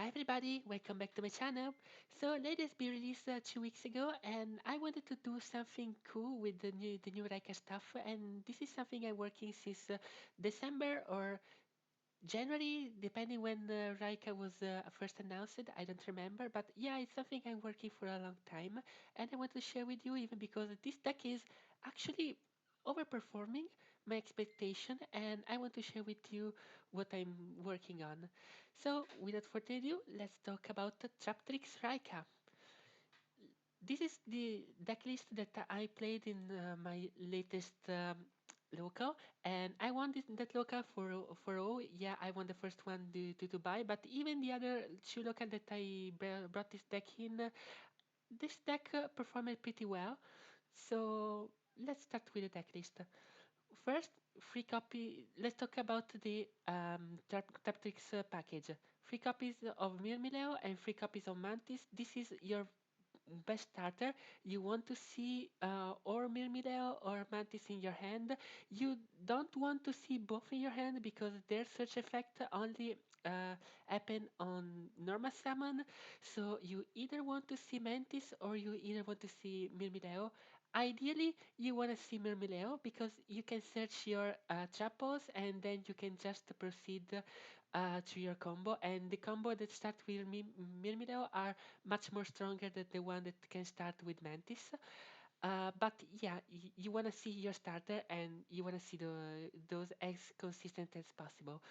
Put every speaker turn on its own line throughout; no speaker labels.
everybody, welcome back to my channel. So LEDE be released 2 weeks ago, and I wanted to do something cool with the new Raika stuff, and this is something I'm working since December or January, depending when Raika was first announced. I don't remember, but yeah, it's something I'm working for a long time, and I want to share with you even because this deck is actually overperforming my expectation, and I want to share with you what I'm working on. So, without further ado, let's talk about the Traptrix-Raika. This is the deck list that I played in my latest local, and I won that local for all. Yeah, I won the first one to buy, but even the other two local that I brought this deck in, this deck performed pretty well. So let's start with the deck list. First, free copy. Let's talk about the Traptrix package. Free copies of Mirmileo and free copies of Mantis. This is your best starter. You want to see or Mirmileo or Mantis in your hand. You don't want to see both in your hand because their search effect only happen on normal summon. So you either want to see Mantis or you either want to see Mirmileo. Ideally, you want to see Mirmileo because you can search your trapos and then you can just proceed to your combo. And the combo that start with Mirmileo are much more stronger than the one that can start with Mantis. But yeah, you want to see your starter and you want to see those as consistent as possible.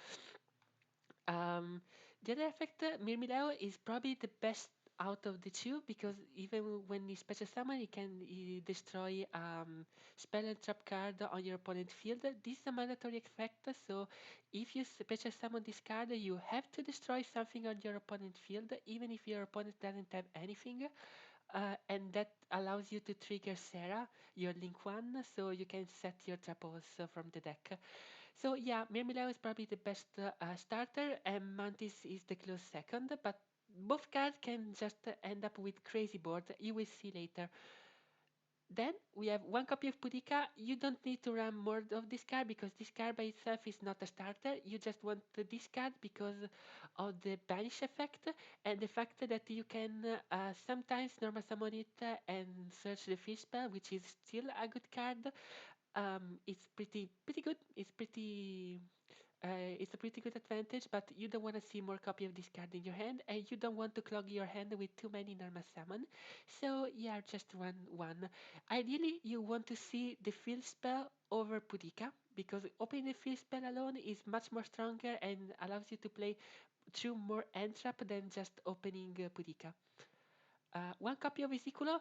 The other effect, Mirmileo is probably the best out of the two because even when you special summon, you can destroy spell and trap card on your opponent field. This is a mandatory effect, so if you special summon this card, you have to destroy something on your opponent field, even if your opponent doesn't have anything. And that allows you to trigger Sarah, your Link 1, so you can set your trapos from the deck. So yeah, Mirmileo is probably the best starter, and Mantis is the close second, but both cards can just end up with crazy board. You will see later. Then we have one copy of Pudika. You don't need to run more of this card because this card by itself is not a starter. You just want this card because of the banish effect and the fact that you can sometimes normal summon it and search the fish spell, which is still a good card. It's pretty good. It's a pretty good advantage, but you don't want to see more copy of this card in your hand, and you don't want to clog your hand with too many normal summon. So yeah, just run one. Ideally, you want to see the field spell over Pudika, because opening the field spell alone is much more stronger and allows you to play through more end trap than just opening Pudika. One copy of Vesiculo.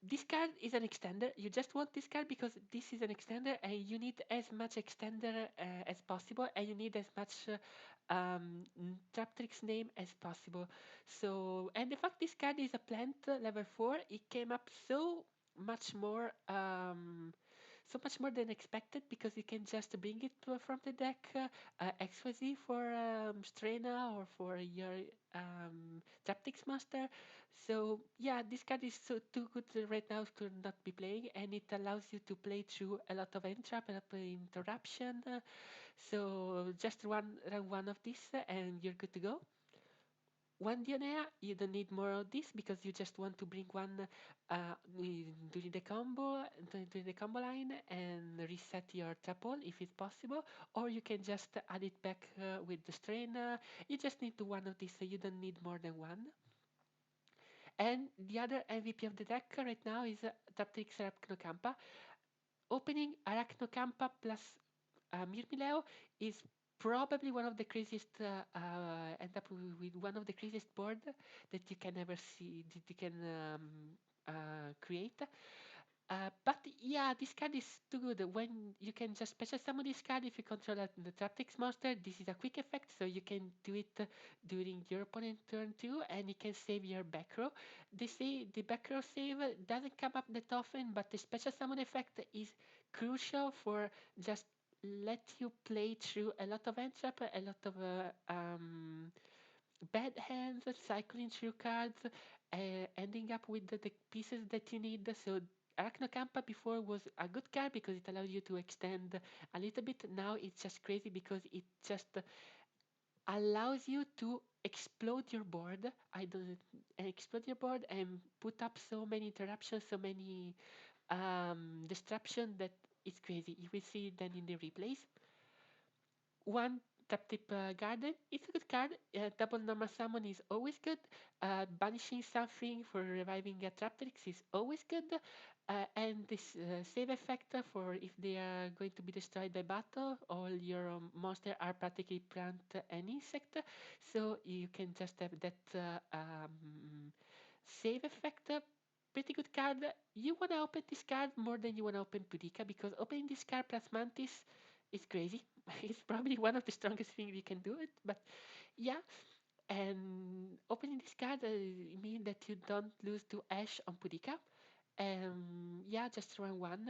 This card is an extender. You just want this card because this is an extender and you need as much extender as possible and you need as much Traptrix name as possible. So, and the fact this card is a plant level 4, it came up much more so much more than expected because you can just bring it from the deck XYZ for Strena or for your Traptrix Master. So yeah, this card is so too good right now to not be playing, and it allows you to play through a lot of entrap, a lot of interruption. So just run one of these, and you're good to go. One Dionea, you don't need more of this because you just want to bring one during the combo line and reset your trapple if it's possible, or you can just add it back with the strain. You just need one of these, so you don't need more than one. And the other MVP of the deck right now is Traptrix Arachnocampa. Opening Arachnocampa plus Mirmileo is probably one of the craziest, end up with one of the craziest board that you can ever see, that you can create. But yeah, this card is too good. When you can just special summon this card if you control the Traptrix monster, this is a quick effect, so you can do it during your opponent turn too, and you can save your back row. They say the back row save doesn't come up that often, but the special summon effect is crucial for just let you play through a lot of entrap, a lot of bad hands, cycling through cards, ending up with the pieces that you need. So Arachnocampa before was a good card because it allowed you to extend a little bit. Now it's just crazy because it just allows you to explode your board. I don't explode your board and put up so many interruptions, so many disruption that it's crazy. You will see it then in the replays. One tap tip garden, it's a good card. Double normal summon is always good. Banishing something for reviving a Traptrix is always good. And this save effect for if they are going to be destroyed by battle, all your monster are practically plant and insect. So you can just have that save effect. Pretty good card. You wanna open this card more than you wanna open Pudica because opening this card plus Mantis is crazy. It's probably one of the strongest things you can do it, but yeah. And opening this card means that you don't lose to Ash on Pudica. Yeah, just run one.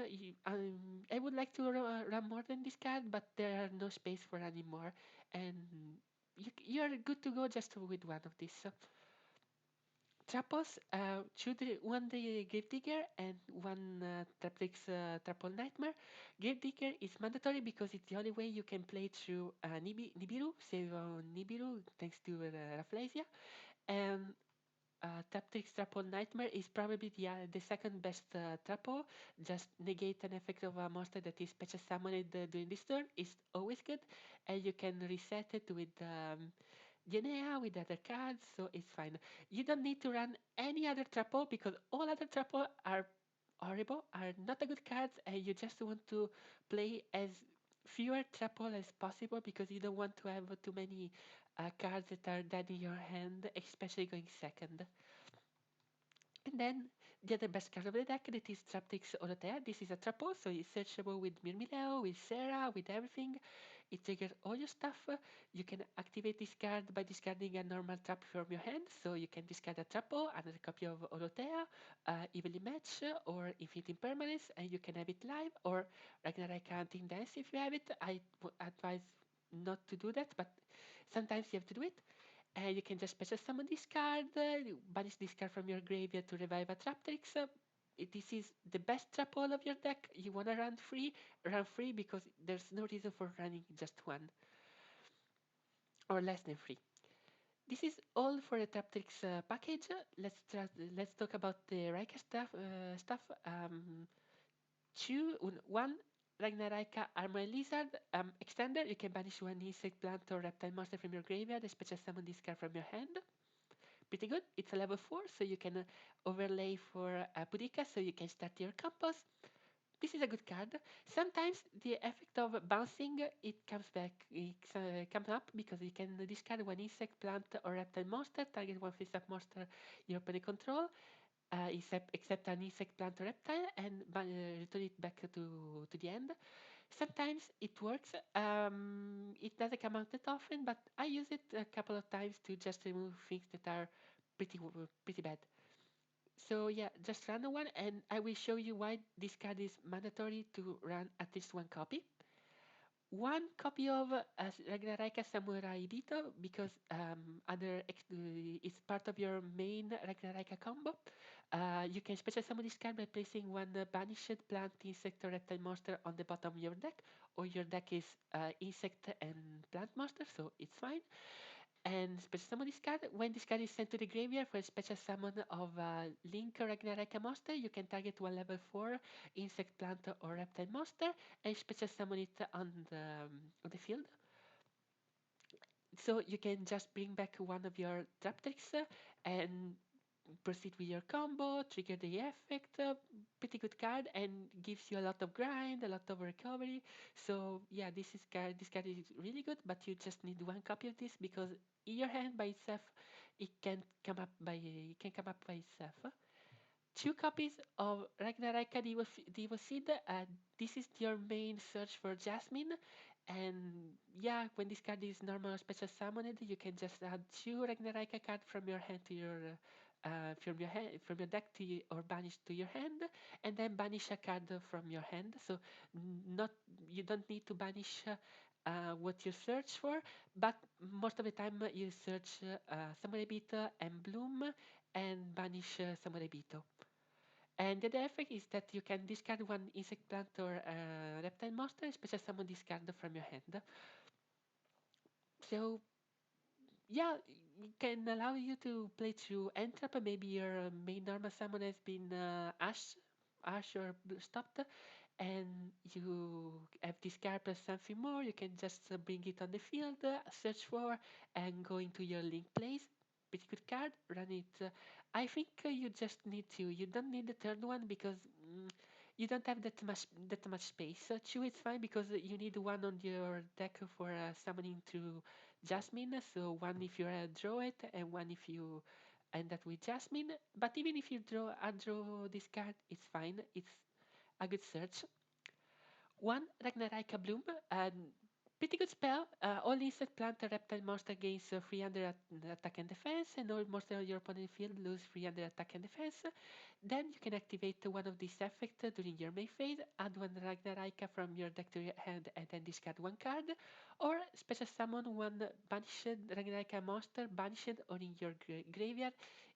I would like to run more than this card, but there are no space for any more, and you're good to go just with one of these. Trapos, one the Grave Digger and one Traptrix Trapple Nightmare. Grave Digger is mandatory because it's the only way you can play through Nibiru, save on Nibiru thanks to Rafflesia. And Traptrix Trapple Nightmare is probably the second best Trapple. Just negate an effect of a monster that is special summoned during this turn is always good, and you can reset it with Genea with other cards, so it's fine. You don't need to run any other Trapple because all other Trapple are horrible, are not a good cards, and you just want to play as fewer Trapple as possible because you don't want to have too many cards that are dead in your hand, especially going second. And then the other best card of the deck that is Traptrix Orotea. This is a Trapo, so it's searchable with Mirmileo, with Sarah, with everything. It triggers all your stuff. You can activate this card by discarding a normal trap from your hand. So you can discard a Trapo, another copy of Orotea, Evenly Match, or Infinite Impermanence, and you can have it live, or Ragnara Counting Dance if you have it. I advise not to do that, but sometimes you have to do it. And you can just special summon this card, banish this card from your graveyard to revive a Traptrix. This is the best trap all of your deck. You wanna run free because there's no reason for running just one or less than free. This is all for the Traptrix package. Let's talk about the Raika stuff. One Ragnaraka Armor Lizard extender. You can banish one insect, plant, or reptile monster from your graveyard. Special summon this card from your hand. Pretty good. It's a level 4, so you can overlay for Pudica, so you can start your campus. This is a good card. Sometimes the effect of bouncing, it comes up because you can discard one insect, plant, or reptile monster, target one face-up monster your opponent control, except an insect, plant, or reptile, and return it back to the end. Sometimes it works. It doesn't come out that often, but I use it a couple of times to just remove things that are pretty bad. So yeah, just run one, and I will show you why this card is mandatory to run at least one copy. One copy of Ragnaraka Samurai Bito because it's part of your main Ragnaraka combo. You can special summon this card by placing one banished plant, insect, or reptile monster on the bottom of your deck, or your deck is insect and plant monster, so it's fine. And special summon this card. When this card is sent to the graveyard for a special summon of Link or Ragnaraka monster, you can target one level 4 insect, plant, or reptile monster and special summon it on the field. So you can just bring back one of your Traptrix and proceed with your combo, trigger the effect, pretty good card, and gives you a lot of grind, a lot of recovery. So yeah, this card is really good, but you just need one copy of this because in your hand by itself, it can come up by itself. Two copies of Ragnaraka Devo Seed. This is your main search for Jasmine. And yeah, when this card is normal or special summoned, you can just add two Ragnaraka cards from your hand to your from your deck or banish to your hand, and then banish a card from your hand. So not you don't need to banish what you search for, but most of the time you search Samurai Bito and Bloom and banish Samurai Bito. And the other effect is that you can discard one insect, plant, or reptile monster, special summon this card from your hand. So yeah, it can allow you to play through Entrap. Maybe your main normal summon has been Ash or stopped, and you have this card plus something more. You can just bring it on the field, search for, and go into your link place. Pretty good card. Run it. I think you just need to. You don't need the third one because you don't have that much space. So two is fine because you need one on your deck for summoning to Jasmine. So one if you draw it, and one if you end up with Jasmine. But even if you draw this card, it's fine. It's a good search. One Ragnara Bloom, pretty good spell. All insect, plant, reptile monster gains 300 attack and defense, and all monster on your opponent field lose 300 attack and defense. Then you can activate one of these effects during your main phase, add one Ragnarika from your deck to your hand, and then discard one card, or special summon one banished Ragnarika monster, banished or in your graveyard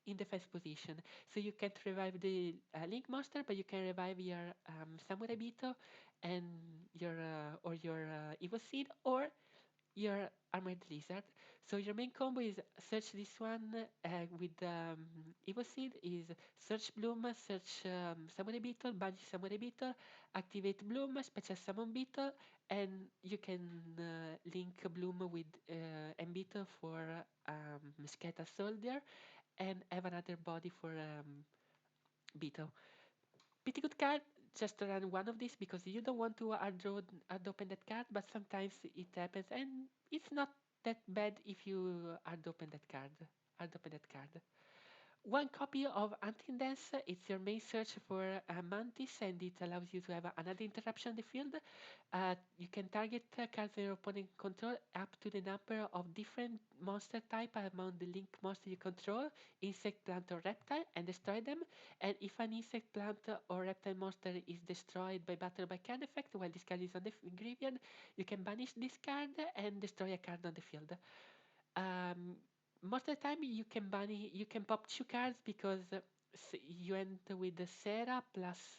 in defense position. So you can't revive the Link monster, but you can revive your Samurai Beetle and your or your Evo Seed or your Armored Lizard. So your main combo is search this one with Evo Seed is search Bloom, search Samurai Beetle, banish Samurai Beetle, activate Bloom, special summon Beetle, and you can link Bloom with M Beetle for Skeletal Soldier and have another body for Beetle. Pretty good card. Just run one of these because you don't want to hard open that card, but sometimes it happens, and it's not that bad if you hard open that card. Hard open that card. One copy of Hunting Dance, it's your main search for Mantis, and it allows you to have another interruption on the field. You can target cards your opponent control up to the number of different monster type among the link monster you control, insect, plant, or reptile, and destroy them. And if an insect, plant, or reptile monster is destroyed by battle by card effect while this card is on the graveyard, you can banish this card and destroy a card on the field. Um, Most of the time you can pop two cards because you end with the Sarah plus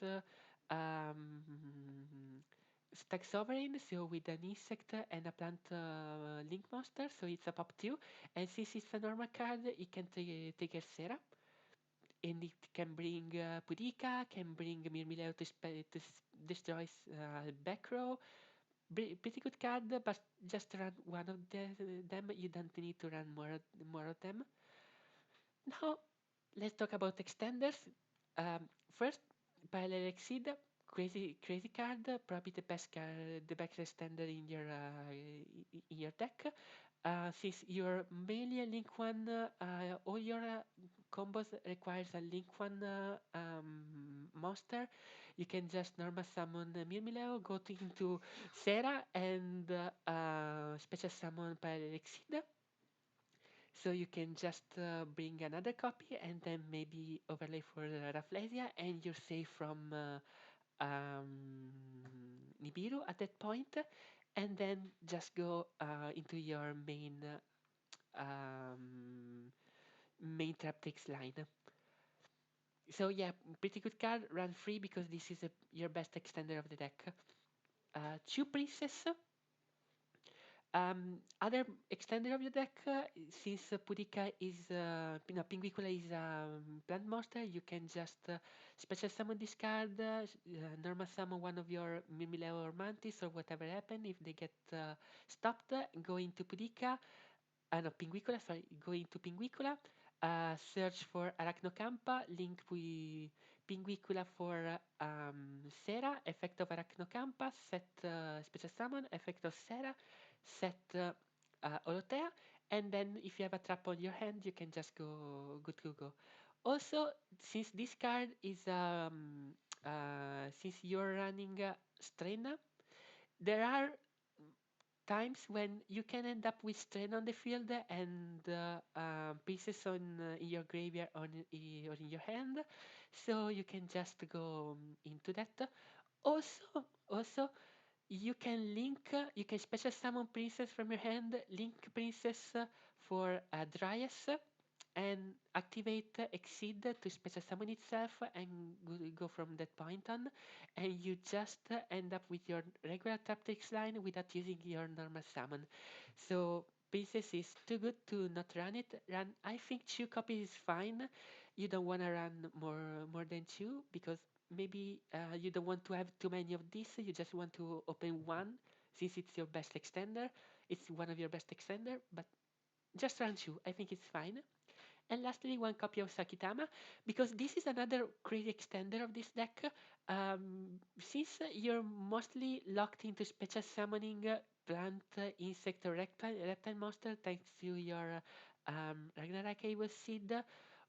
Stack Sovereign, so with an insect and a plant link monster, so it's a pop two. And since it's a normal card, it can trigger Sarah. And it can bring Pudika, can bring Mirmileo to destroy back row. Pretty good card, but just run one of them. You don't need to run more of them. Now, let's talk about extenders. First, Parallel Exceed, crazy card, probably the best card, the best extender in your deck. Since you're mainly a Link One, all your combos requires a Link One monster. You can just normal summon Mirmileo, into Sarah, and special summon Parallel Exceed. So you can just bring another copy and then maybe overlay for Rafflesia, and you're safe from Nibiru at that point, and then just go into your um, main Traptrix line. So yeah, pretty good card, run free because this is your best extender of the deck. Two Princess. Other extender of your deck, since Pudika is, no, Pinguicula is plant monster, you can just special summon this card, normal summon one of your Mimileo or Mantis or whatever happen if they get stopped, go into Pudika, no, Pinguicula, sorry, go into Pinguicula, search for Arachnocampa, link with Pinguicula for Sera, effect of Arachnocampa, set special summon, effect of Sera, set Olotea, and then if you have a trap on your hand, you can just go good to go. Also, since this card is since you're running Strena, there are times when you can end up with strain on the field and pieces in your graveyard or in your hand, so you can just go into that. Also, you can you can special summon princess from your hand, link princess for Dryas, and activate Exceed to special summon itself and go from that point on, and you just end up with your regular Traptrix line without using your normal summon. So pieces is too good to not run it. Run, I think two copies is fine. You don't want to run more than two because maybe you don't want to have too many of these. You just want to open one since it's your best extender. It's one of your best extender, but just run two. I think it's fine. And lastly, one copy of Sakitama, because this is another crazy extender of this deck. Since you're mostly locked into special summoning plant, insect, or reptile monster, thanks to your Ragnara Cable Seed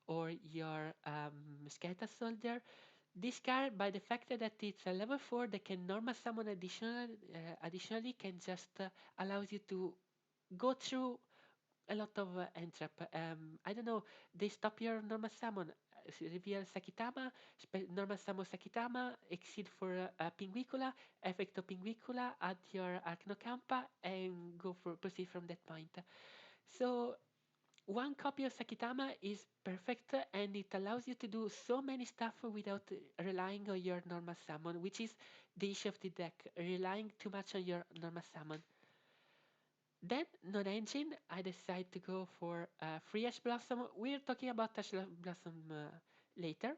or your Skeleton Soldier, this card, by the fact that it's a level 4 that can normal summon additionally, can just allows you to go through a lot of end trap. I don't know. They stop your normal summon. Reveal Sakitama, normal summon Sakitama, exceed for Pinguicula, effect of Pinguicula, add your Archnocampa, and go for proceed from that point. So one copy of Sakitama is perfect and it allows you to do so many stuff without relying on your normal summon, which is the issue of the deck, relying too much on your normal summon. Then, non-engine, I decide to go for Free Ash Blossom. We're talking about Ash Blossom later.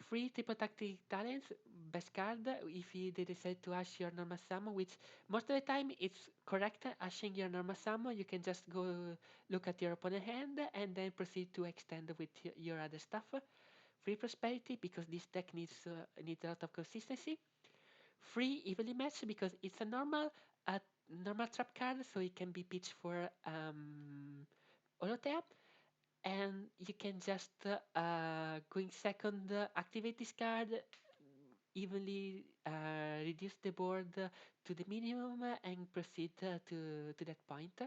Free triple tactic talents, best card if they decide to ash your normal summon, which most of the time it's correct ashing your normal summon. You can just go look at your opponent hand and then proceed to extend with your other stuff. Free prosperity because this deck needs a lot of consistency. Free evenly match because it's a normal trap card, so it can be pitched for Olotea, and you can just going second activate this card, evenly reduce the board to the minimum and proceed to that point.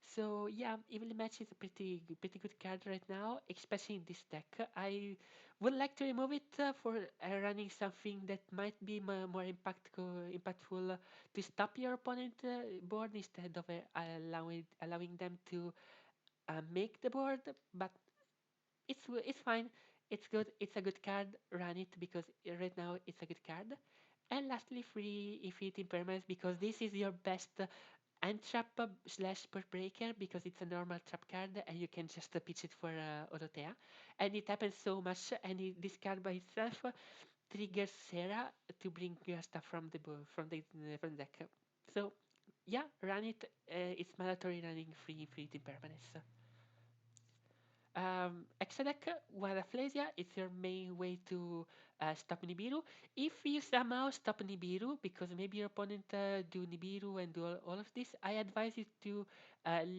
So yeah, evenly match is a pretty good card right now, especially in this deck. I would like to remove it for running something that might be more impactful to stop your opponent board instead of allowing them to make the board. But it's fine. It's good. It's a good card. Run it because right now it's a good card. And lastly, free Infinity Impermanence because this is your best end trap slash per breaker because it's a normal trap card and you can just pitch it for Orotea. And it happens so much. And this card by itself triggers Sarah to bring stuff from from the deck. So yeah, run it. It's mandatory running free Infinity Impermanence. Exodec, Waraflesia is your main way to stop Nibiru. If you somehow stop Nibiru, because maybe your opponent do Nibiru and do all of this, I advise you to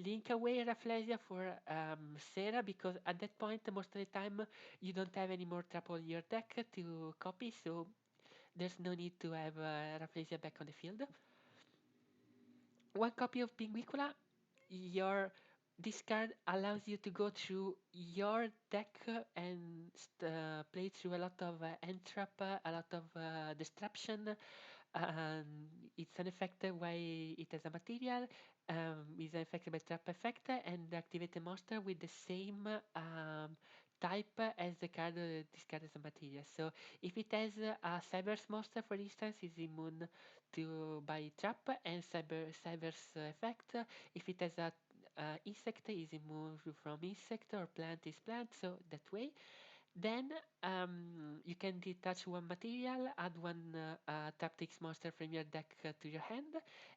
link away Rafflesia for Sarah, because at that point, most of the time, you don't have any more trouble in your deck to copy, so there's no need to have Rafflesia back on the field. One copy of Pinguicula, your this card allows you to go through your deck and play through a lot of entrap, a lot of disruption. It's an effect why it has a material. Is an effect by trap effect and activate a monster with the same type as the card. This card is a material. So if it has a Cyber's monster, for instance, is immune to by trap and Cyber's effect. If it has a insect, is immune from insect, or plant is plant. So that way. Then you can detach one material, add one Traptrix monster from your deck to your hand,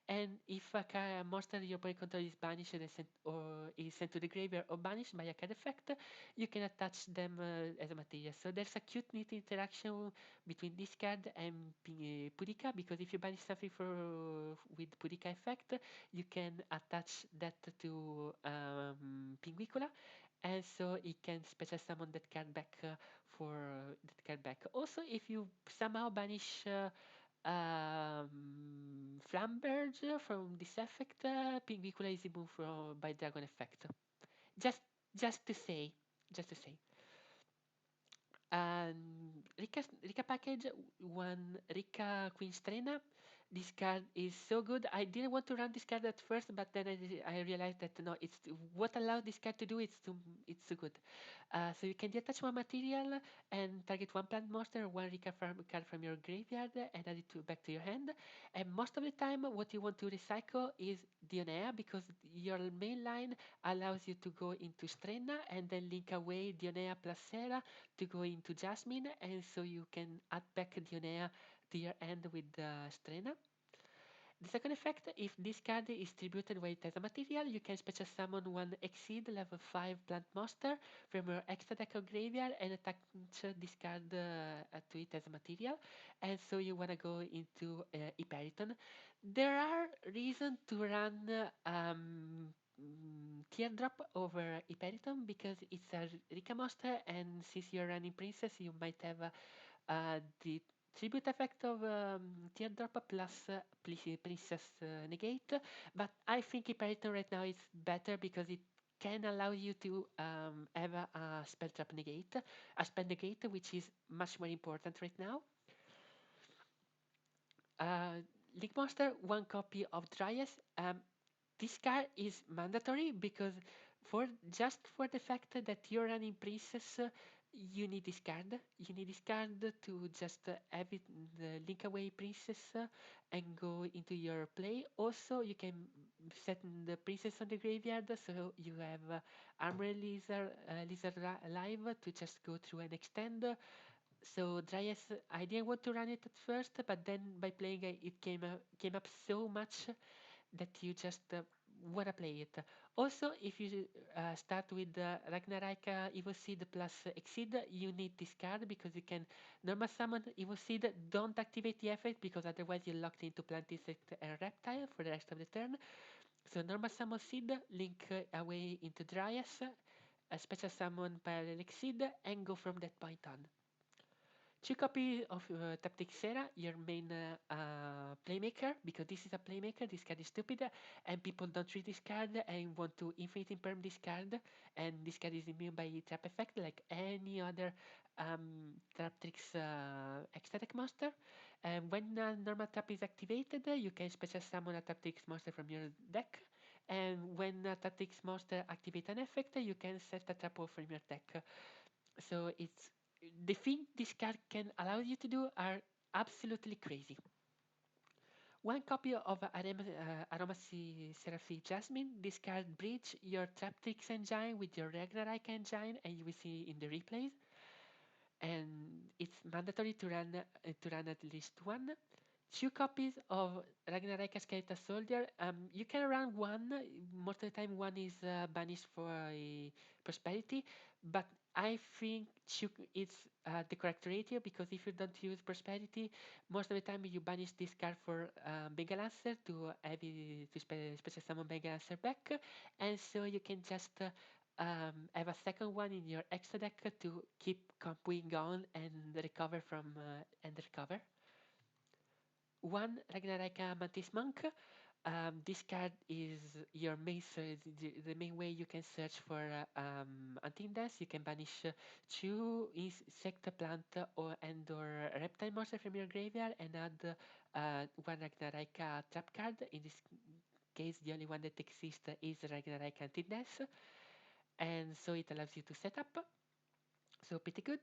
and if a monster your opponent control is banished and or is sent to the graveyard or banished by a card effect, you can attach them as a material. So there's a cute neat interaction between this card and Pudika, because if you banish something with Pudika effect, you can attach that to Pinguicula, and so it can special summon that card back for that card back. Also, if you somehow banish Flamberge from this effect, Pinguicula is removed by Dragon effect. Just just to say, just to say. Rika package, one Rika Queen Strena. This card is so good. I didn't want to run this card at first, but then I realized that no, it's what allows this card to do. It's so good. So you can detach one material and target one plant monster or one recard card from your graveyard and add it back to your hand. And most of the time, what you want to recycle is Dionea because your main line allows you to go into Strenna and then link away Dionea plus Sera to go into Jasmine, and so you can add back Dionea to your end with Strenna. The second effect, if this card is tributed while it has a material, you can special summon one Exceed level 5 plant monster from your extra deck or graveyard and attach this card to it as a material. And so you want to go into Hyperiton. There are reasons to run Teardrop over Hyperiton because it's a Rika monster, and since you're running Princess, you might have the tribute effect of Teardrop plus Princess Negate, but I think Hyperiton right now is better because it can allow you to have a spell trap negate, a spell negate, which is much more important right now. Uh, Link Monster, one copy of Dryas. This card is mandatory because for the fact that you're running Princess, you need this card. You need this card to just have it link away Princess and go into your play. Also, you can set the Princess on the graveyard, so you have Armor Lizard Live to just go through and extend. So Dryas, I didn't want to run it at first, but then by playing it came up so much that you just wanna play it. Also, if you start with Ragnaraka Evil Seed plus Exceed, you need this card because you can normal summon Evil Seed. Don't activate the effect because otherwise you're locked into Plant Insect and Reptile for the rest of the turn. So normal summon Seed, link away into Dryas, a special summon Parallel Exceed, and go from that point on. Two copy of Traptrix-Raika, your main playmaker, because this is a playmaker, this card is stupid, and people don't read this card and want to infinite imperm this card, and this card is immune by trap effect like any other Traptrix extra deck monster. And when a normal trap is activated, you can special summon a Traptrix monster from your deck, and when a Traptrix monster activates an effect, you can set a trap off from your deck. So it's the thing this card can allow you to do are absolutely crazy. One copy of Aromacy Seraphic Jasmine. This card bridge your Traptrix engine with your Ragnarok engine, and you will see in the replays. And it's mandatory to run at least one. Two copies of Ragnarok Skeletal Soldier. You can run one. Most of the time, one is banished for a prosperity, but I think it's the correct ratio because if you don't use prosperity, most of the time you banish this card for Bengal Lancer to have it, to special summon Bengal Lancer back, and so you can just have a second one in your extra deck to keep going on and recover from and recover. One Ragnaraka Mantis Monk. This card is your main the main way you can search for Antindas. You can banish two insect plant or reptile monster from your graveyard and add one Ragnaraka trap card. In this case, the only one that exists is Ragnaraka Antindas, and so it allows you to set up. So pretty good.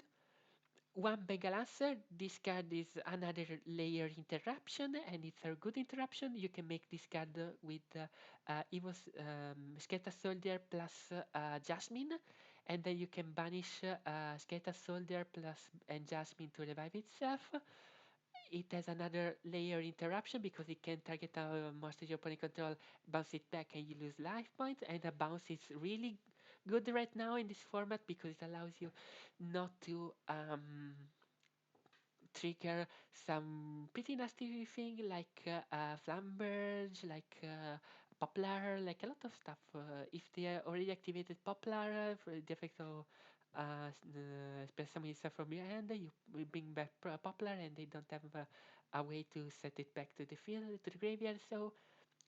One Bengal answer. This card is another layer interruption, and it's a good interruption. You can make this card with Evil Skeletal Soldier plus Jasmine, and then you can banish Skeletal Soldier plus and Jasmine to revive itself. It has another layer interruption because it can target a monster your opponent control, bounce it back, and you lose life points. And the bounce is really good right now in this format because it allows you not to trigger some pretty nasty thing like Flamberge, like Poplar, like a lot of stuff. If they are already activated Poplar for the effect of spend some stuff from your hand, you will bring back Poplar and they don't have a way to set it back to the field, to the graveyard. So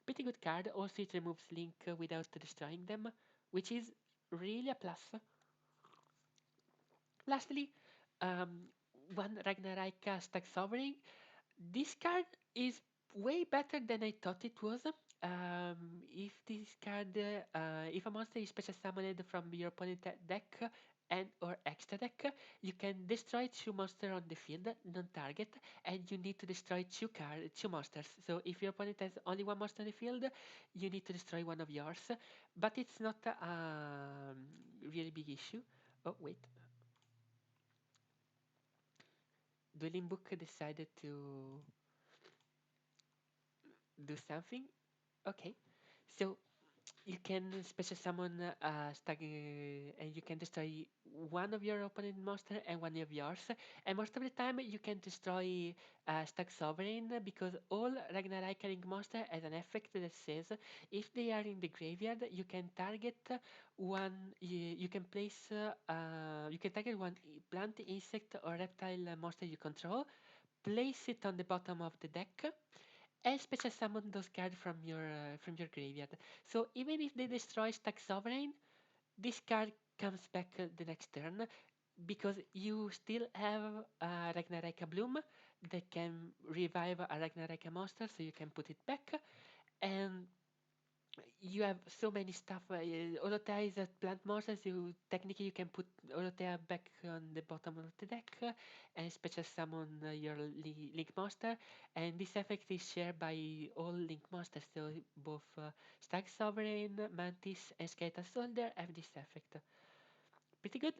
pretty good card. Also it removes Link without destroying them, which is really a plus. Lastly, um, one Ragnarok Stack Sovereign. This card is Way better than I thought it was. If this card, if a monster is special summoned from your opponent deck and or extra deck, you can destroy two monsters on the field, non-target, and you need to destroy two monsters. So if your opponent has only one monster on the field, you need to destroy one of yours. But it's not a really big issue. Oh wait, Dueling Book decided to do something. Okay, so you can special summon and you can destroy one of your opponent monster and one of yours. And most of the time you can destroy Stag Sovereign because all Ragnara monster has an effect that says if they are in the graveyard, you can target you can place you can target one plant, insect, or reptile monster you control. Place it on the bottom of the deck and special summon those cards from your graveyard. So even if they destroy Stack Sovereign, this card comes back the next turn because you still have Ragnaraka Bloom that can revive a Ragnaraka monster, so you can put it back. And you have so many stuff. Olotea is a plant monster, so technically you can put Olotea back on the bottom of the deck and special summon your Link monster. And this effect is shared by all Link monsters, so both Stag Sovereign, Mantis, and Skeleton Soldier have this effect. Pretty good,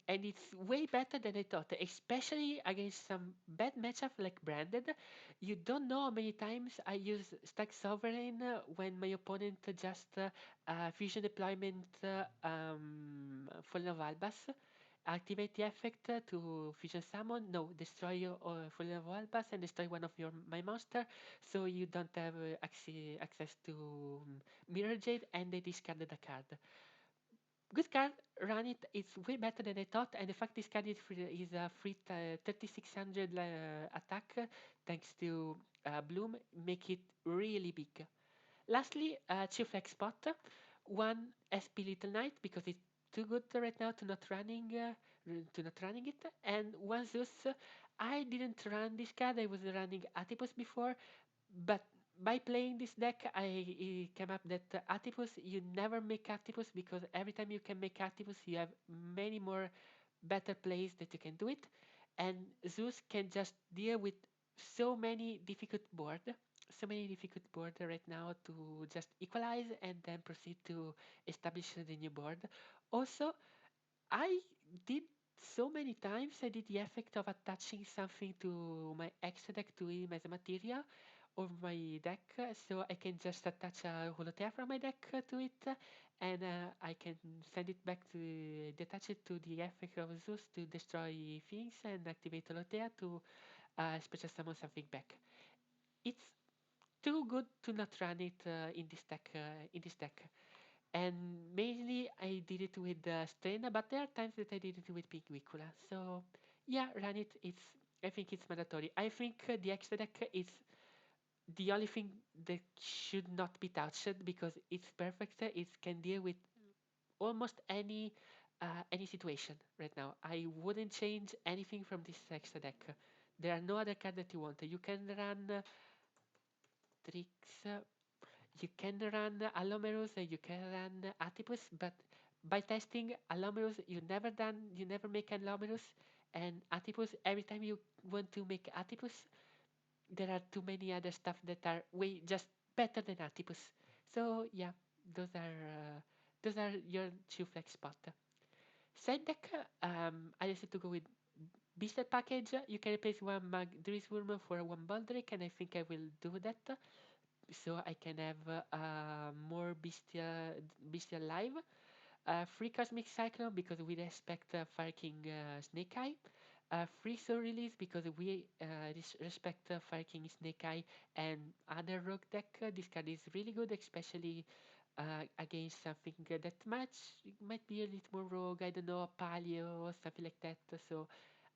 and it's way better than I thought, especially against some bad matchup like Branded. You don't know how many times I use Stack Sovereign when my opponent just fusion deployment Fallen of Albas. Activate the effect to fusion summon. No, destroy your Fallen of Albas and destroy one of your my monster, so you don't have access to Mirror Jade, and they discarded a card. Good card, run it. It's way better than I thought, and the fact this card is a free 3600 attack thanks to Bloom make it really big. Lastly, Chief Flex Spot, one SP Little Knight because it's too good right now to not running it, and one Zeus. I didn't run this card. I was running Atipus before, but by playing this deck, I came up that Atipus, you never make Atipus because every time you can make Atipus, you have many more better plays that you can do it. And Zeus can just deal with so many difficult board right now to just equalize and then proceed to establish the new board. Also, I did so many times I did the effect of attaching something to my extra deck to him as a material of my deck, so I can just attach a Holotea from my deck to it, and I can send it back to detach it to the effect of Zeus to destroy things and activate Holotea to special summon something back. It's too good to not run it in this deck. And mainly I did it with Strena, but there are times that I did it with Pinguicula. So yeah, run it. I think it's mandatory. I think the extra deck is the only thing that should not be touched because it's perfect. It can deal with almost any situation right now. I wouldn't change anything from this extra deck. There are no other cards that you want. You can run tricks. You can run Alomerus and you can run Atipus, but by testing Alomerus, you never make Alomerus, and Atipus, every time you want to make Atipus, there are too many other stuff that are way just better than Atipus. So yeah, those are your two flex spot. Side deck, I decided to go with Beasted package. You can replace one Mag Dries Worm for one Baldric, and I think I will do that so I can have more bestial live. Free Cosmic Cyclone because we respect Fire King Snake Eye. Free Soul Release because we respect Fire King Snake Eye and other rogue deck. This card is really good, especially against something that might be a little more rogue. I don't know, Paleo or something like that. So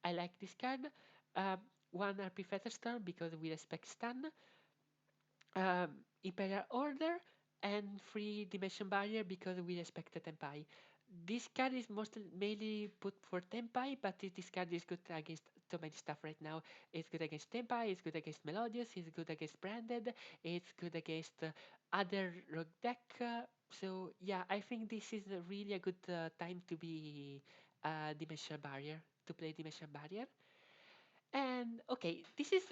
I like this card. Um, one RP Featherstorm because we respect stun. Imperial Order and free Dimension Barrier because we respect the Tempai. This card is mostly mainly put for Tempai, but this card is good against too many stuff right now. It's good against Tempai, it's good against Melodious, it's good against Branded, it's good against other rogue deck. So yeah, I think this is really a good time to be Dimension Barrier, to play Dimension Barrier. And okay, this is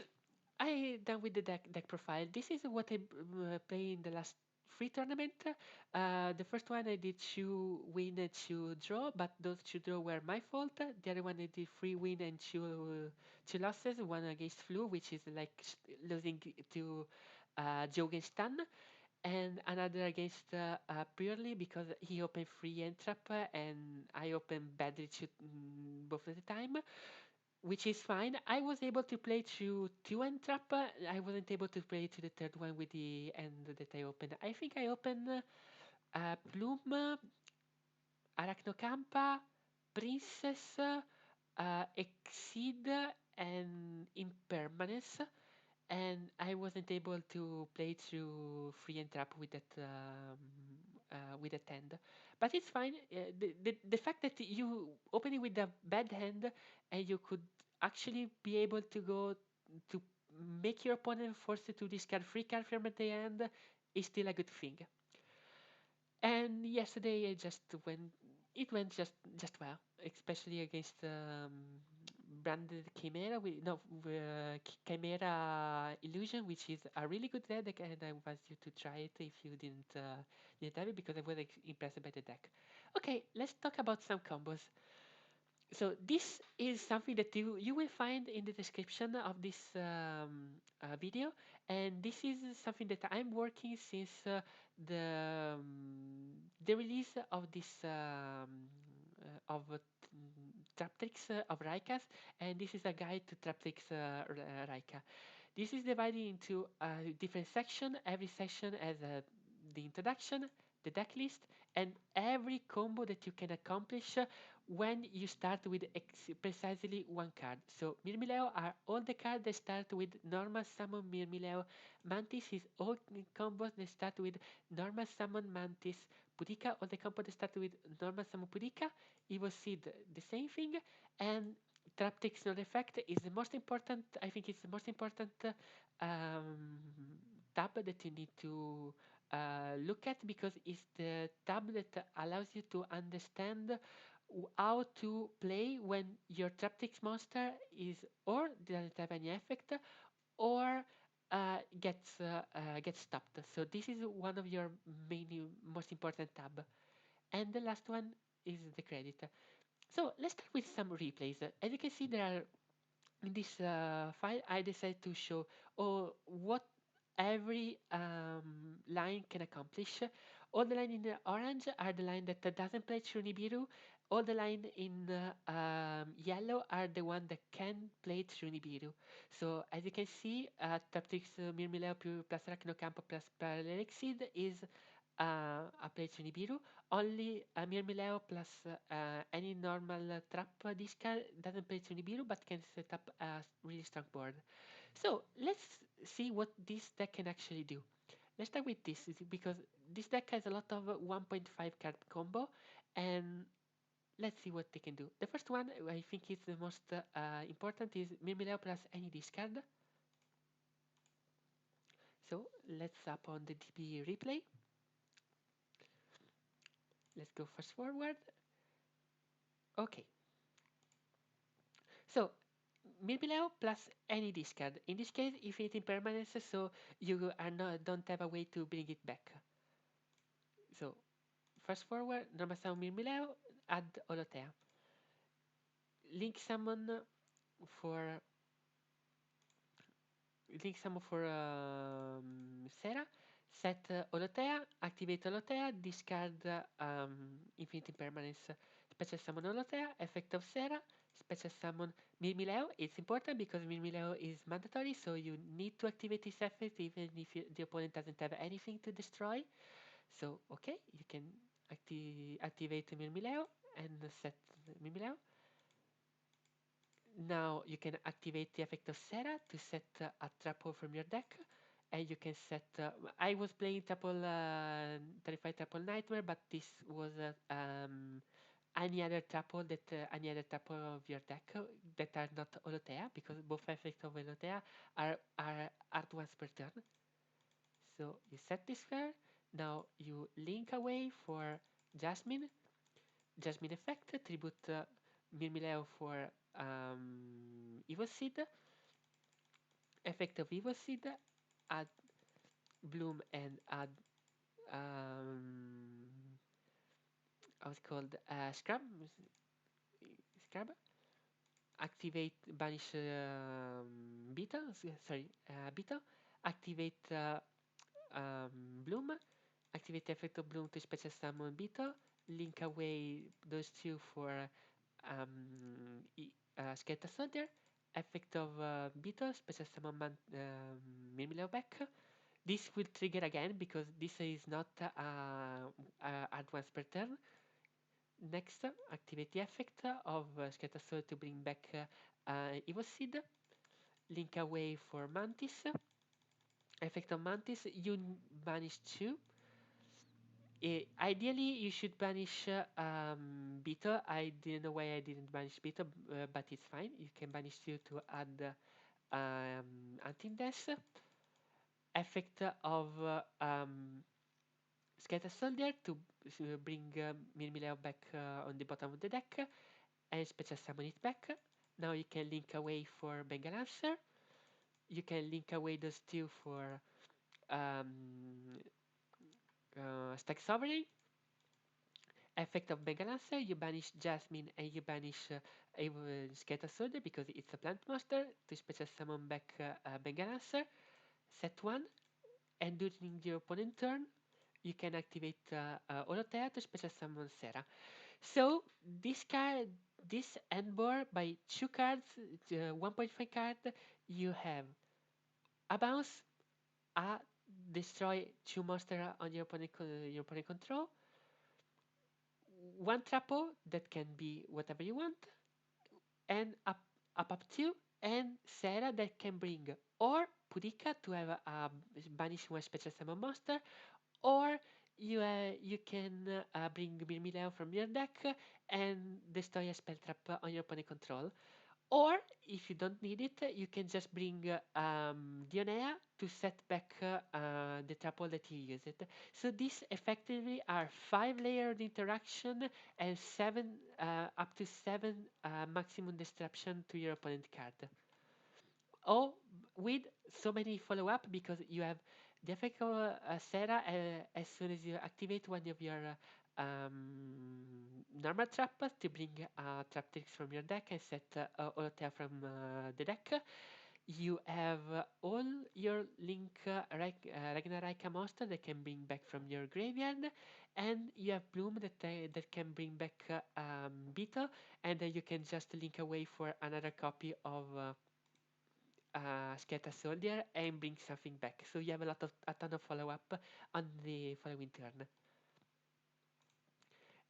I done with the deck profile. This is what I play in the last free tournament. The first one I did two win and two draw, but those two draw were my fault. The other one I did three win and two losses. One against Flu, which is like losing to Jogen Stan, and another against Purely because he opened free and trap, and I opened badly both of the time, which is fine. I was able to play through two and trap. I wasn't able to play to the third one with the end that I opened. I think I opened Bloom, Arachnocampa, Princess, Exceed, and Impermanence, and I wasn't able to play through free and trap with that hand. But it's fine. The fact that you open it with a bad hand and you could actually be able to go to make your opponent forced to discard free card from at the end is still a good thing. And yesterday I just went. It went just well, especially against branded Chimera. Chimera Illusion, which is a really good deck, and I want you to try it if you didn't have it because I was impressed by the deck. Okay, let's talk about some combos. So this is something that you will find in the description of this video, and this is something that I'm working since the release of this of Traptrix of Raikas, and this is a guide to Traptrix-Raika. This is divided into a different section. Every section has the introduction, the deck list, and every combo that you can accomplish when you start with precisely one card. So Mirmileo are all the cards that start with normal summon Mirmileo. Mantis is all combos that start with normal summon Mantis. Pudika, all the combos that start with normal summon Pudika. Evo Seed, the same thing. And Traptrix non effect is the most important. I think it's the most important tab that you need to look at because it's the tab that allows you to understand how to play when your Traptrix monster is or doesn't have any effect or gets stopped. So this is one of your main most important tab. And the last one is the credit. So let's start with some replays. As you can see, there are in this file, I decided to show what every line can accomplish. All the line in the orange are the line that doesn't play through Nibiru. All the line in yellow are the one that can play through Nibiru. So as you can see, Traptrix Mirmileo plus Arachnocampo plus Parallel Exceed is a play through Nibiru. Only Mirmileo plus any normal trap discard doesn't play to Nibiru but can set up a really strong board. So let's see what this deck can actually do. Let's start with this because this deck has a lot of 1.5 card combo, and let's see what they can do. The first one I think is the most important is Mirmileo plus any discard. So let's up on the DB replay. Let's go fast forward. Okay, so Mirmileo plus any discard. In this case, infinite impermanence, so you are not don't have a way to bring it back. So fast forward, normal summon Mirmileo, add Olotea. Link summon for Sera. Set Olotea, activate Olotea, discard infinite impermanence. Special summon Olotea, effect of Sera, special summon Mirmileo. It's important because Mirmileo is mandatory, so you need to activate this effect even if the opponent doesn't have anything to destroy. So, okay, you can activate Mirmileo and set Mirmileo. Now you can activate the effect of Sera to set a trap hole from your deck. and you can set. I was playing Triple Terrified Triple Nightmare, but this was any other tuple of your deck that are not Olotea, because both effects of Olotea are once per turn. So you set this fair. Now you link away for Jasmine. Jasmine effect, tribute Mirmileo for Evil Seed. Effect of Evil Seed, add Bloom and add um, what's called Scrub. Activate banish Beetle. Sorry, Beetle. Activate Bloom. Activate the effect of Bloom to special summon Beetle. Link away those two for Skeleton Soldier. Effect of Beetle, special summon Mimileo back. This will trigger again because this is not at once per turn. Next, activate the effect of Skeleton Soldier to bring back Evil Seed. Link away for Mantis. Effect of Mantis, you banish 2. Ideally, you should banish Beetle. I didn't know why I didn't banish Beetle, but it's fine. You can banish 2 to add Antindes. Effect of Scatter Soldier to bring Mirmileo back on the bottom of the deck and special summon it back. Now you can link away for Bengal Answer. You can link away those two for Stack Sovereign. Effect of Bengal Answer, you banish Jasmine and you banish Scatter Soldier because it's a plant monster to special summon back Bengal Answer. Set 1, and during your opponent turn, you can activate Olotea to special summon Sera. So this end board by 2 cards, 1.5 card, you have a bounce, a destroy 2 monster on your opponent control, 1 Trapo that can be whatever you want, and up 2, and Sera that can bring or Pudika to have a banish 1 special summon monster, or you can bring Mirmileo from your deck and destroy a spell trap on your opponent control. Or if you don't need it, you can just bring Dionea to set back the trapple that you use it. So these effectively are 5 layered interaction and 7 up to 7 maximum disruption to your opponent card. Oh, with so many follow-up because you have the effect of Sera as soon as you activate one of your normal trap to bring Traptrix from your deck and set Olotea from the deck. You have all your Link Ragnara monster that can bring back from your graveyard, and you have Bloom that can bring back Beetle, and then you can just link away for another copy of Skeleton Soldier and bring something back. So you have a ton of follow up on the following turn.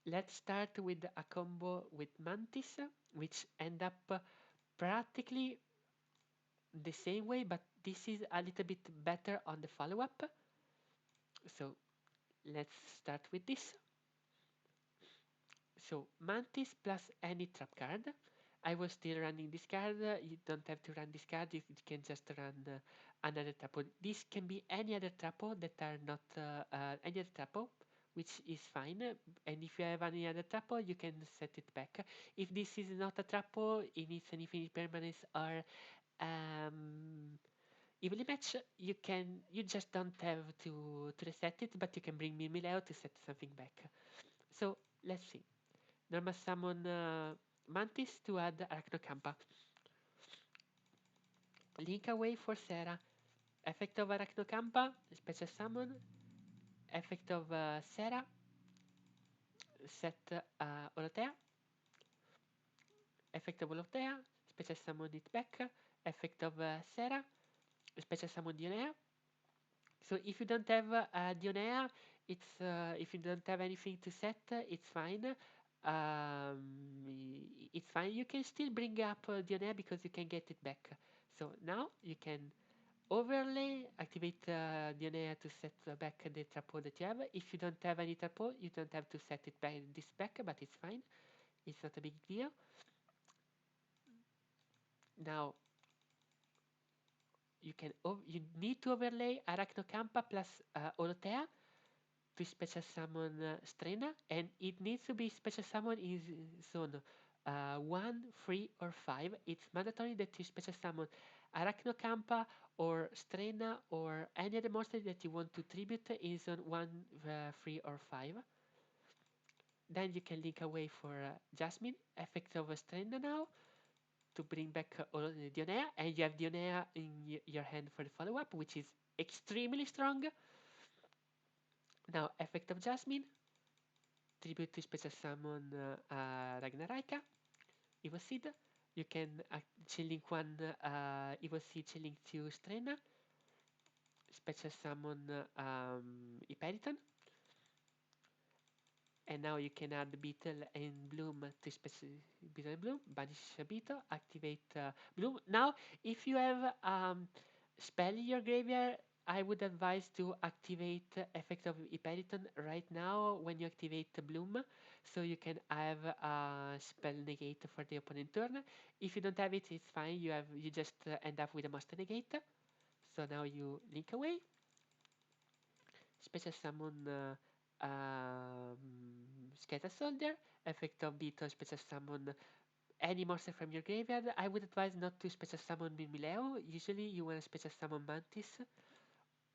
Let's start with a combo with Mantis, which end up practically the same way, but this is a little bit better on the follow up. So let's start with this. So Mantis plus any trap card. I was still running this card. You don't have to run this card. You can just run another trapo. This can be any other trapo that are not any other trapo, which is fine. And if you have any other trapo, you can set it back. If this is not a trapo, it needs an infinite permanence or evenly match, you just don't have to reset it, but you can bring Mimileo to set something back. So let's see. Normal summon Mantis to add Arachnocampa. Link away for Sera. Effect of Arachnocampa, special summon. Effect of Sera, set Olotea. Effect of Olotea, special summon it back. Effect of Sera, special summon Dionea. So if you don't have Dionea, if you don't have anything to set, it's fine. It's fine. You can still bring up Dionea because you can get it back. So now you can overlay, activate Dionea to set back the trapole that you have. If you don't have any trapole, you don't have to set it back this back, but it's fine. It's not a big deal. Now you need to overlay Arachnocampa plus Olotea to special summon Strena, and it needs to be special summon in zone 1, 3, or 5. It's mandatory that you special summon Arachnocampa or Strena or any other monster that you want to tribute in zone 1, 3, or 5. Then you can link away for Jasmine, effect of Strena now, to bring back Dionea, and you have Dionea in your hand for the follow-up, which is extremely strong. Now, effect of Jasmine, tribute to special summon Ragnaraika, Evil Seed. You can chain link one Evil Seed, chain link two Strena, special summon Hyperiton. And now you can add Beetle and Bloom to special Beetle and Bloom, banish Beetle, activate Bloom. Now, if you have spell in your graveyard, I would advise to activate effect of Hyperiton right now when you activate the Bloom, so you can have a spell negate for the opponent turn. If you don't have it, it's fine. You just end up with a monster negate. So now you link away, special summon Scatter Soldier, effect of Beetle, special summon any monster from your graveyard. I would advise not to special summon Mimileo. Usually you want to special summon Mantis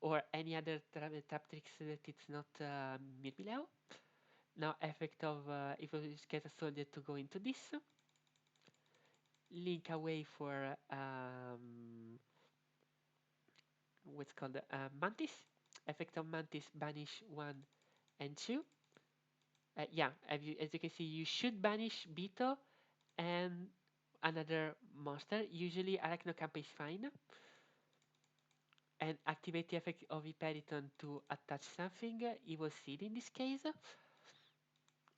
or any other Traptrix that it's not Mimileo. Now effect of if you Scatter Soldier to go into this. Link away for what's called Mantis. Effect of Mantis, banish 1 and 2. Yeah, as you can see, you should banish Beetle and another monster. Usually Arachnocampa is fine. And activate the effect of Hyperiton to attach something, Evil Seed in this case.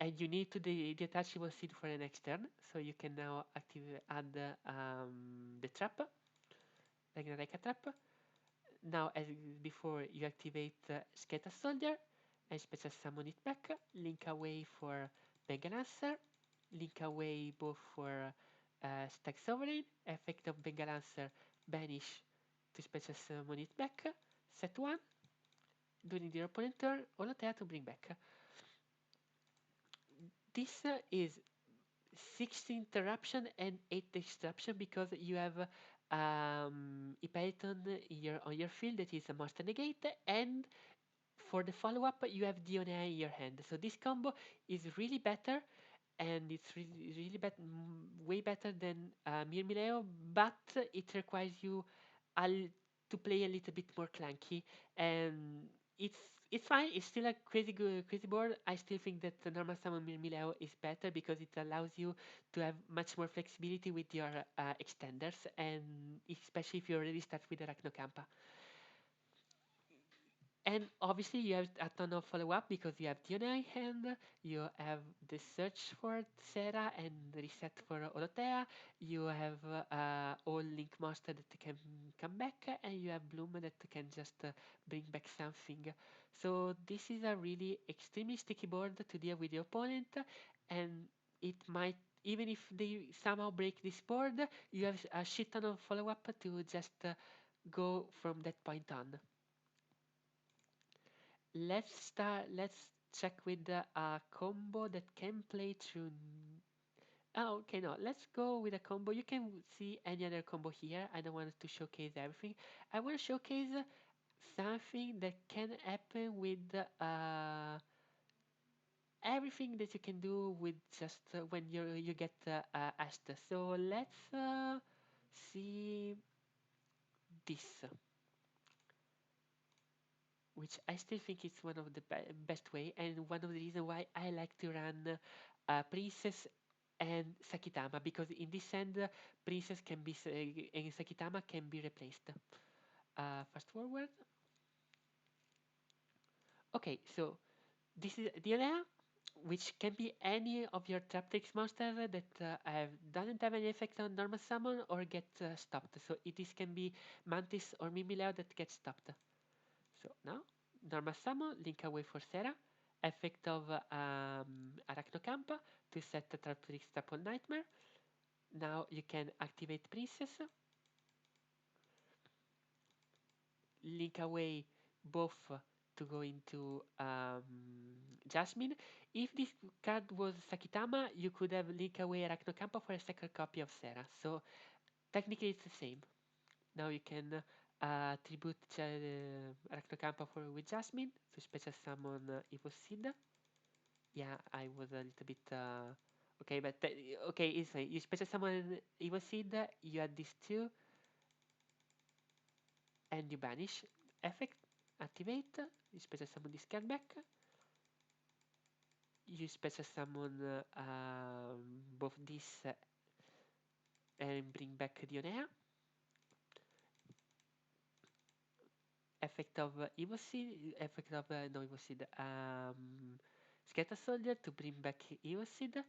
And you need to detach Evil Seed for the next turn. So you can now add the trap, Ragnaraka trap. Now, as before, you activate Scatter Soldier and special summon it back. Link away for Mega Lancer. Link away both for Stack Sovereign. Effect of Mega Lancer, banish to special summon it back. Set 1. During the opponent turn, Olotea to bring back. This is 6 interruption and 8 disruption because you have Hyperiton on your field that is a monster negate, and for the follow-up you have Dionea in your hand. So this combo is really better, and it's really way better than Mirmileo, but it requires you to play a little bit more clunky, and it's it's fine. It's still a crazy board. I still think that the normal summon Mirmileo is better because it allows you to have much more flexibility with your extenders, and especially if you already start with Arachnocampa. And obviously you have a ton of follow-up because you have Dionai hand, you have the search for Sarah and reset for Olotea, you have all Link Monster that can come back, and you have Bloom that can just bring back something. So this is a really extremely sticky board to deal with the opponent, and it might, even if they somehow break this board, you have a shit ton of follow-up to just go from that point on. Let's check with the combo that can play through. Oh, okay, no. Let's go with a combo. You can see any other combo here. I don't want to showcase everything. I want to showcase something that can happen with everything that you can do with just when you get Ashta. So let's see this, which I still think is one of the best way, and one of the reasons why I like to run Princess and Sakitama, because in this end Princess can be and Sakitama can be replaced. Fast forward. Okay, so this is Diana. which can be any of your Traptrix monster that doesn't have any effect on normal summon or get stopped. So this can be Mantis or Mimileo that gets stopped. So now, normal summon, link away for Sera, effect of Arachnocamp to set the Traptrix Triple Nightmare. Now you can activate Princess, link away both to go into Jasmine. If this card was Sakitama, you could have link away Arachnocampa for a second copy of Sera. So technically it's the same. Now you can tribute Arachnocampa for with Jasmine to special summon Evil Seed. Yeah, I was a little bit okay, but okay, it's fine. You special summon Evil Seed, you add these two, and you banish. Effect, activate, you special summon this card back, you special summon both this and bring back Dionea. Effect of Evil Seed, effect of no Evil Seed, Scatter Soldier to bring back Evil Seed.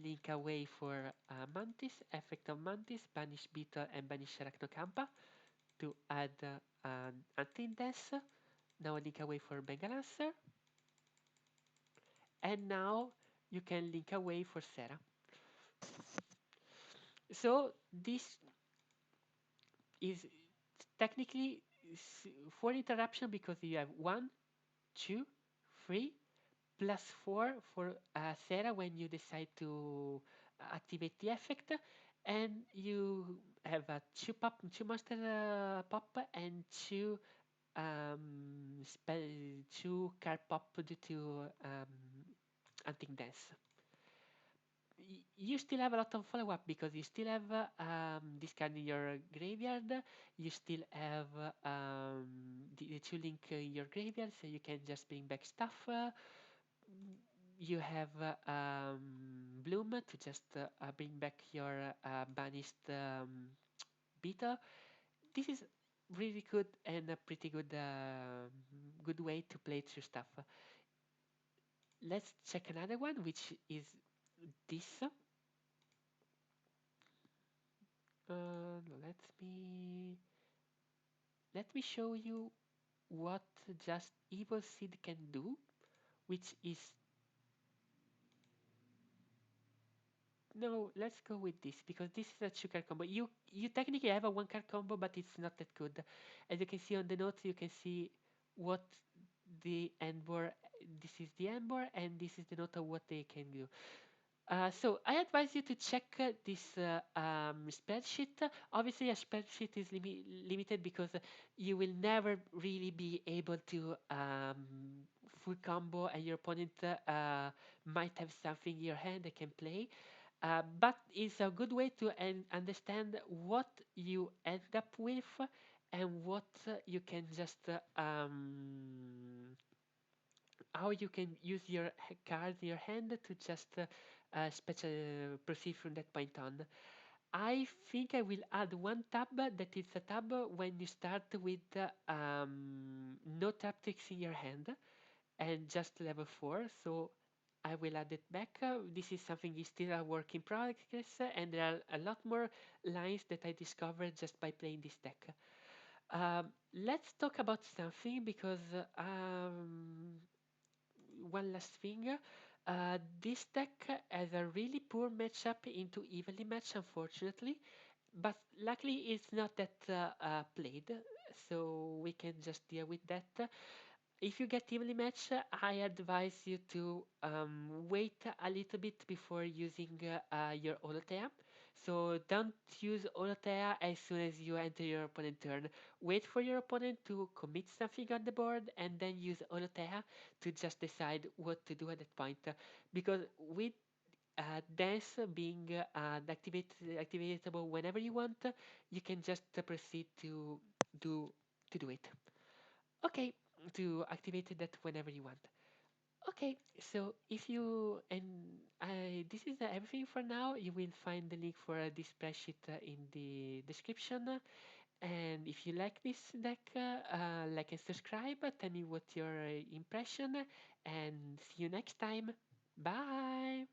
Link away for Mantis, effect of Mantis, banish Beetle and banish Arachnocampa to add an anti-death. Now link away for Bengalancer. And now you can link away for Sera. So this is technically for interruption because you have 1, 2, 3, +4 for Sarah when you decide to activate the effect, and you have a two monster pop and two card pop due to hunting dance. You still have a lot of follow up because you still have this card in your graveyard. You still have the two link in your graveyard, so you can just bring back stuff. You have Bloom to just bring back your banished beta. This is really good and a pretty good good way to play through stuff. Let's check another one, which is this. Let me show you what just Evil Seed can do, which is no, let's go with this because this is a two card combo. You technically have a one card combo, but it's not that good. As you can see on the notes, you can see what the Embor. This is the Embor, and this is the note of what they can do. So I advise you to check this spreadsheet. Obviously, a spreadsheet is limited because you will never really be able to full combo, and your opponent might have something in your hand they can play. But it's a good way to understand what you end up with and what you can just how you can use your cards in your hand to just special proceed from that point on. I think I will add one tab that is a tab when you start with no tactics in your hand and just level 4. So I will add it back. This is something is still a work in progress, and there are a lot more lines that I discovered just by playing this deck. Let's talk about something because one last thing. This deck has a really poor matchup into evenly match, unfortunately, but luckily it's not that played, so we can just deal with that. If you get evenly matched, I advise you to wait a little bit before using your Olotea. So don't use Olotea as soon as you enter your opponent turn. Wait for your opponent to commit something on the board and then use Olotea to just decide what to do at that point. Because with dance being activatable whenever you want, you can just proceed do to do it. Okay, to activate that whenever you want. Okay, so if you and I this is everything for now. You will find the link for this spreadsheet in the description. And if you like this deck, like and subscribe. Tell me what your impression, and see you next time. Bye.